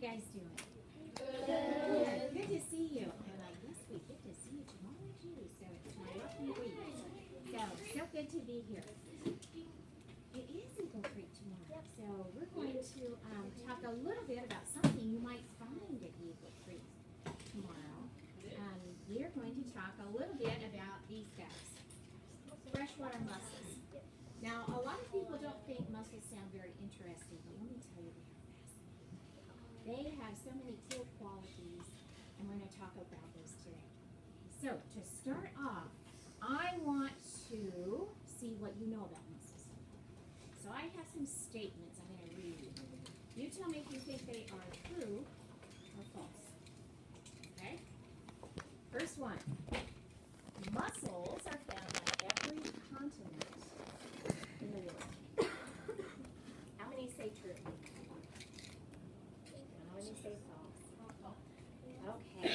guys doing? Good. Good to see you. And yes, we get to see you tomorrow too. So it's my lucky week. So good to be here. It is Eagle Creek tomorrow. So we're going to talk a little bit about something you might find at Eagle Creek tomorrow. We're going to talk a little bit about these guys, freshwater mussels. Now, a lot of people don't think mussels sound very interesting, but let me tell you, they are fascinating. They have so many cool qualities, and we're going to talk about those today. So, to start off, I want to see what you know about mussels. So, I have some statements I'm going to read you. You tell me if you think they are true or false. Okay? First one. Mussels are found on every continent in the world. How many say true? How many say false? Okay,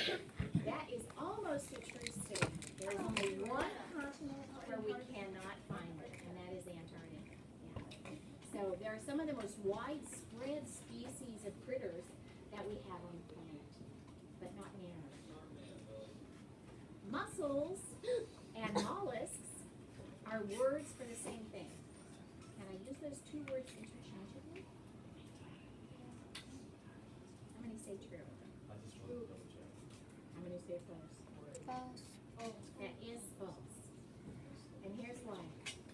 that is almost a true statement. There is only one continent where we cannot find it, and that is Antarctica. Yeah. So there are some of the most widespread species of critters that we have on the planet, but not in Antarctica. Mussels and mollusks are words for the same thing. Can I use those two words interchangeably? How many say true? I just want to double check. How many say false? False. Oh, that is false. And here's why.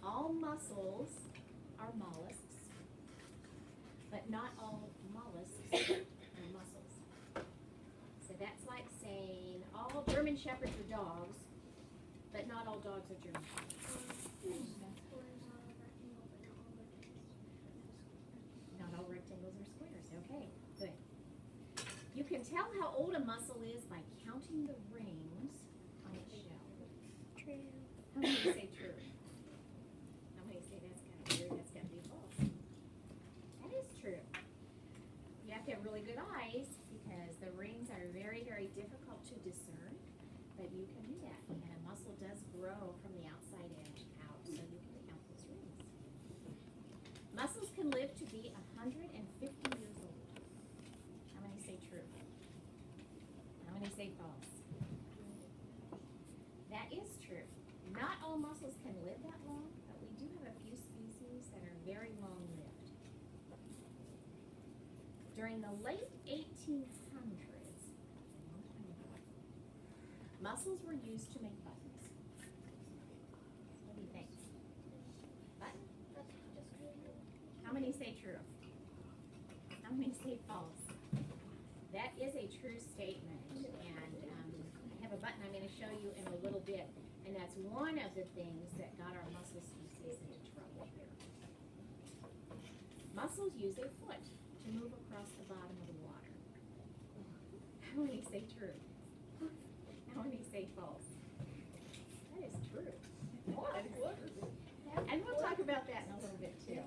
All mussels are mollusks, but not all mollusks are mussels. So that's like saying all German Shepherds are dogs, but not all dogs are German Shepherds. Not all rectangles are squares. Okay, good. You can tell how old a mussel is by counting the rings on its shell. True. How many say true? How many say that's kind of weird? That's got to be false. That is true. You have to have really good eyes because the rings are very, very difficult to discern, but you can do that. And a mussel does grow from the outside edge out, so you can count those rings. Mussels can live to be 150 years old. How many say true? How many say false? That is true. Not all mussels can live that long, but we do have a few species that are very long-lived. During the late 1800s, mussels were used to make buttons. What do you think? Button? How many say true? How many say false? That is a true statement, and I have a button I'm going to show you in a little bit, and that's one of the things that got our mussel species into trouble here. Mussels use their foot to move across the bottom of the water. How many say true? How many say false? That is true. And we'll talk about that in a little bit too.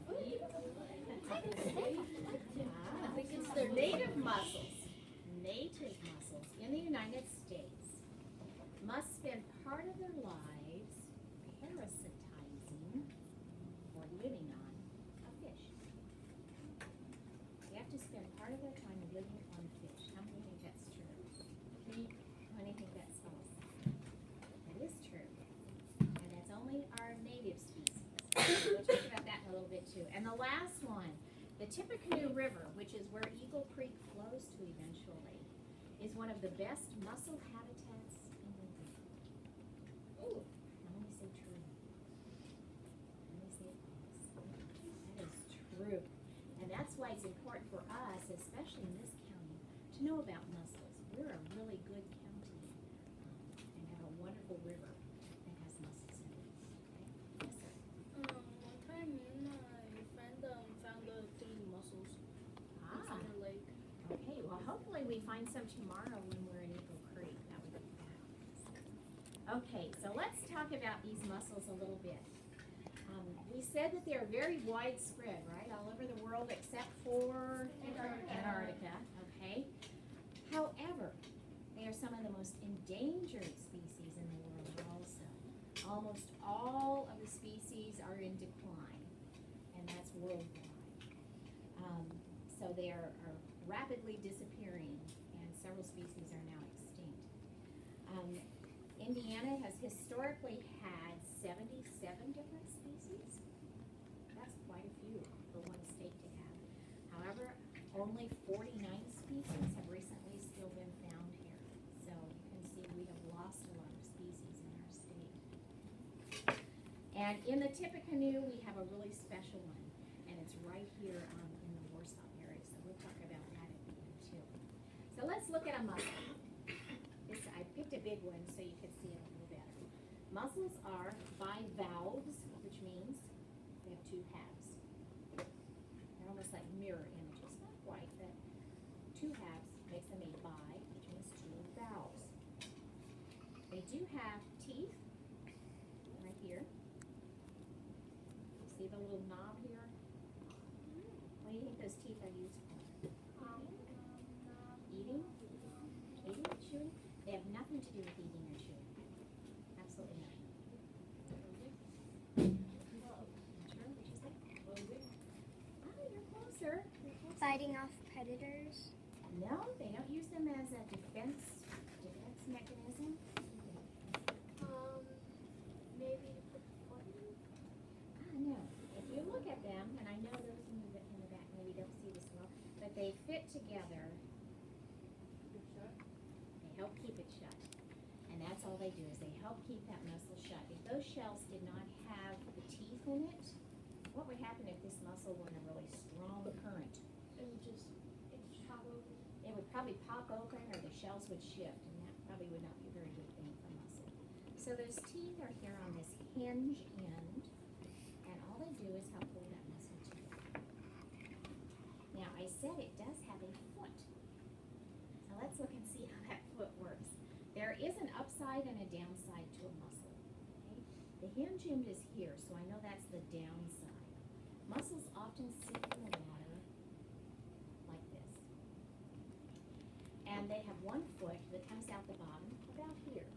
They're native mussels. Native mussels in the United States must spend part of their lives parasitizing or living on a fish. They have to spend part of their time living on fish. How many think that's true? How many think that's false? That is true. And that's only our native species. We'll talk about that in a little bit too. And the last one, the Tippecanoe River, which is where Eagle Creek flows to eventually, is one of the best mussel habitats in the world. Ooh, how many say true? How many say false? That is true. And that's why it's important for us, especially in this county, to know about mussels. We're a really good county and have a wonderful river that has mussels in it. Okay? Yes, sir. One time me and my friend found the 3 mussels in Summer Lake. Okay, well hopefully we find some tomorrow when we're in Eagle Creek. That would be fabulous. Okay, so let's talk about these mussels a little bit. We said that they're very widespread, right? All over the world except for Antarctica. Okay. However, they are some of the most endangered species in the world also. Almost all of the species are in decline, and that's worldwide. So they are rapidly disappearing. several species are now extinct. Indiana has historically had 77 different species. That's quite a few for one state to have. However, only 49 species have recently still been found here. So you can see we have lost a lot of species in our state. And in the Tippecanoe, we have a really special one, and it's right here in the Warsaw area. So we'll talk about that at the end too. So let's look at a mussel. I picked a big one so you could see it a little better. Mussels are bivalves, which means they have two halves. They're almost like mirror images, not quite, but two halves makes them a bi, which means two valves. They do have teeth right here. You see the little knob here? What do you think those teeth are used for? Eating? Eating or chewing? They have nothing to do with eating or chewing. Absolutely nothing. Sure, what'd you say? Oh, you're closer. You're closer. Fighting off predators. No, they don't use them as a defense mechanism. Maybe put poison? No. If you look at them, and I know those in the back maybe don't see this well, but they fit together. They help keep it shut. And that's all they do is they help keep that mussel shut. If those shells did not have the teeth in it, what would happen if this mussel were in a really strong current? It would just pop open. It would probably pop open or the shells would shift, and that probably would not be a very good thing for mussel. So those teeth are here on this hinge end, and all they do is help hold that mussel together. Now, I said it does have a foot. So let's look and see how that foot works. There is an upside and a downside to a mussel. Okay? The hinge end is here, so I know that's the downside. Mussels often sink in the water like this. And they have one foot that comes out the bottom about here.